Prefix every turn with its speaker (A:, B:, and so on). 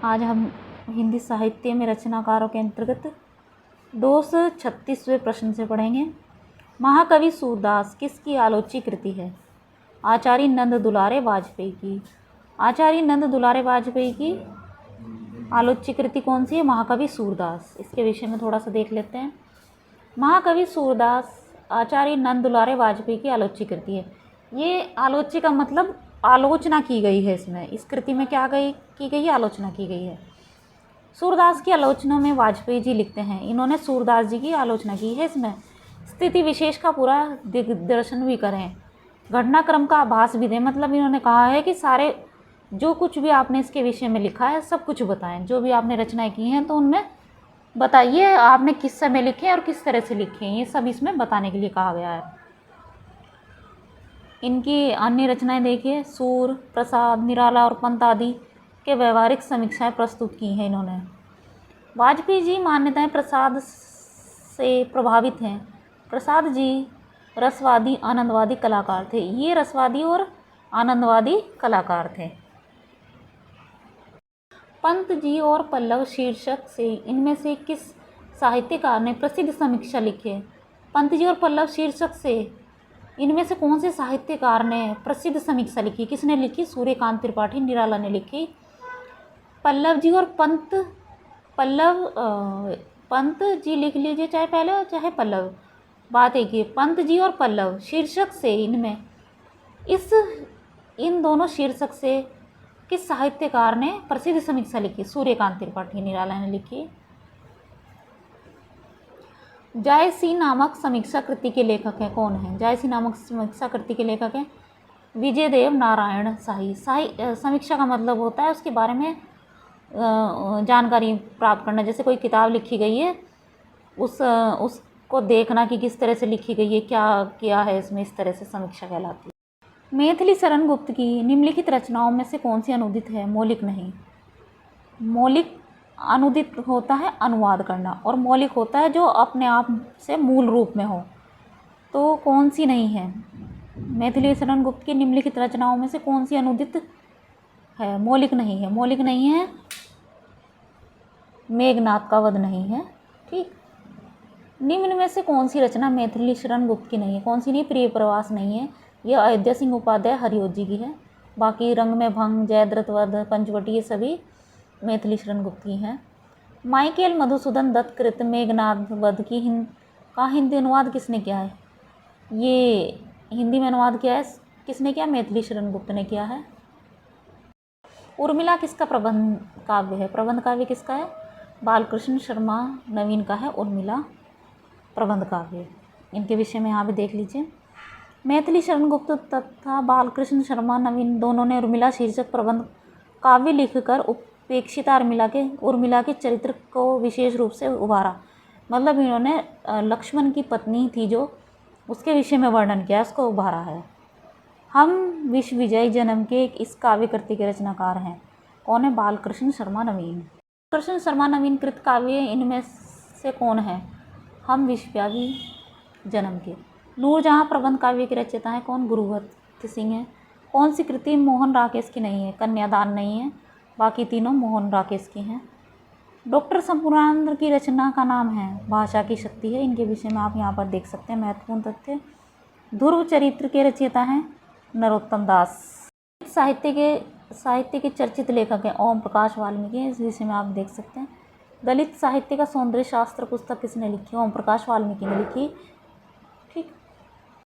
A: आज हम हिंदी साहित्य में रचनाकारों के अंतर्गत 236वें प्रश्न से पढ़ेंगे। महाकवि सूरदास किसकी आलोच्य कृति है? आचार्य नंद दुलारे वाजपेयी की। आचार्य नंद दुलारे वाजपेयी की आलोच्य कृति कौन सी है? महाकवि सूरदास। इसके विषय में थोड़ा सा देख लेते हैं। महाकवि सूरदास आचार्य नंद दुलारे वाजपेयी की आलोच्य कृति है। ये आलोच्य का मतलब आलोचना की गई है। इसमें इस कृति में क्या की गई है? आलोचना की गई है। सूरदास की आलोचना में वाजपेयी जी लिखते हैं, इन्होंने सूरदास जी की आलोचना की है। इसमें स्थिति विशेष का पूरा दिग्दर्शन भी करें, घटनाक्रम का आभास भी दें। मतलब इन्होंने कहा है कि सारे जो कुछ भी आपने इसके विषय में लिखा है सब कुछ बताएं। जो भी आपने रचनाएं की हैं तो उनमें बताइए आपने किस समय लिखे और किस तरह से लिखे हैं, ये सब इसमें बताने के लिए कहा गया है। इनकी अन्य रचनाएं देखिए, सूर, प्रसाद, निराला और पंत आदि के व्यवहारिक समीक्षाएं प्रस्तुत की हैं इन्होंने। वाजपेयी जी मान्यताएं प्रसाद से प्रभावित हैं। प्रसाद जी रसवादी आनंदवादी कलाकार थे। ये रसवादी और आनंदवादी कलाकार थे। पंत जी और पल्लव शीर्षक से इनमें से किस साहित्यकार ने प्रसिद्ध समीक्षा लिखी है? पंत जी और पल्लव शीर्षक से इनमें से कौन से साहित्यकार ने प्रसिद्ध समीक्षा लिखी? किसने लिखी? सूर्यकांत त्रिपाठी, निराला ने लिखी। पल्लव जी और पंत जी लिख लीजिए, चाहे पहले चाहे पल्लव। बात एक ही, पंत जी और पल्लव शीर्षक से इनमें इन दोनों शीर्षक से किस साहित्यकार ने प्रसिद्ध समीक्षा लिखी? सूर्यकांत त्रिपाठी, निराला ने लिखी। जायसी नामक समीक्षा कृति के लेखक हैं कौन है? जायसी नामक समीक्षा कृति के लेखक हैं विजयदेव नारायण शाही। समीक्षा का मतलब होता है उसके बारे में जानकारी प्राप्त करना। जैसे कोई किताब लिखी गई है उसको देखना कि किस तरह से लिखी गई है, क्या किया है इसमें, इस तरह से समीक्षा कहलाती है। मैथिली शरण गुप्त की निम्नलिखित रचनाओं में से कौन सी अनुदित है? मौलिक नहीं। मौलिक अनुदित होता है अनुवाद करना, और मौलिक होता है जो अपने आप से मूल रूप में हो। तो कौन सी नहीं है? मैथिली शरण गुप्त की निम्नलिखित रचनाओं में से कौन सी अनुदित है? मौलिक नहीं है। मौलिक नहीं है, मेघनाद का वध नहीं है। ठीक। निम्न में से कौन सी रचना मैथिली शरण गुप्त की नहीं है? कौन सी नहीं? प्रिय प्रवास नहीं है, यह अयोध्या सिंह उपाध्याय हरिओत जी की है। बाकी रंग में भंग, जयद्रथ वध, पंचवटी, ये सभी मैथिली शरण गुप्त की हैं। माइकेल मधुसूदन दत्त कृत मेघनाद वध का हिंदी अनुवाद किसने किया है? ये हिंदी में अनुवाद किया है किसने किया? मैथिली शरण गुप्त ने किया है। उर्मिला किसका प्रबंध काव्य है? प्रबंध काव्य किसका है? बालकृष्ण शर्मा नवीन का है उर्मिला प्रबंध काव्य। इनके विषय में यहाँ पे देख लीजिए। मैथिली शरण गुप्त तथा बालकृष्ण शर्मा नवीन दोनों ने उर्मिला शीर्षक प्रबंध काव्य लिखकर उपेक्षिता उर्मिला के चरित्र को विशेष रूप से उभारा। मतलब इन्होंने लक्ष्मण की पत्नी थी जो, उसके विषय में वर्णन किया, उसको उभारा है। हम विश्व विजय जन्म के इस काव्य कृति के रचनाकार हैं कौन है? बालकृष्ण शर्मा नवीन। कृष्ण शर्मा नवीन कृत काव्य इनमें से कौन है? हम विश्वव्यापी जन्म के। नूरजहाँ प्रबंध काव्य के रचयिता हैं कौन? गुरुवत्स सिंह है। कौन सी कृति मोहन राकेश की नहीं है? कन्यादान नहीं है, बाकी तीनों मोहन राकेश की हैं। डॉक्टर संपूर्णानंद की रचना का नाम है भाषा की शक्ति है। इनके विषय में आप यहाँ पर देख सकते हैं महत्वपूर्ण तथ्य। ध्रुव चरित्र के रचयिता हैं नरोत्तम दास। साहित्य के चर्चित लेखक हैं ओम प्रकाश वाल्मीकि। इस विषय में आप देख सकते हैं। दलित साहित्य का सौंदर्य शास्त्र पुस्तक किसने लिखी? ओम प्रकाश वाल्मीकि ने लिखी।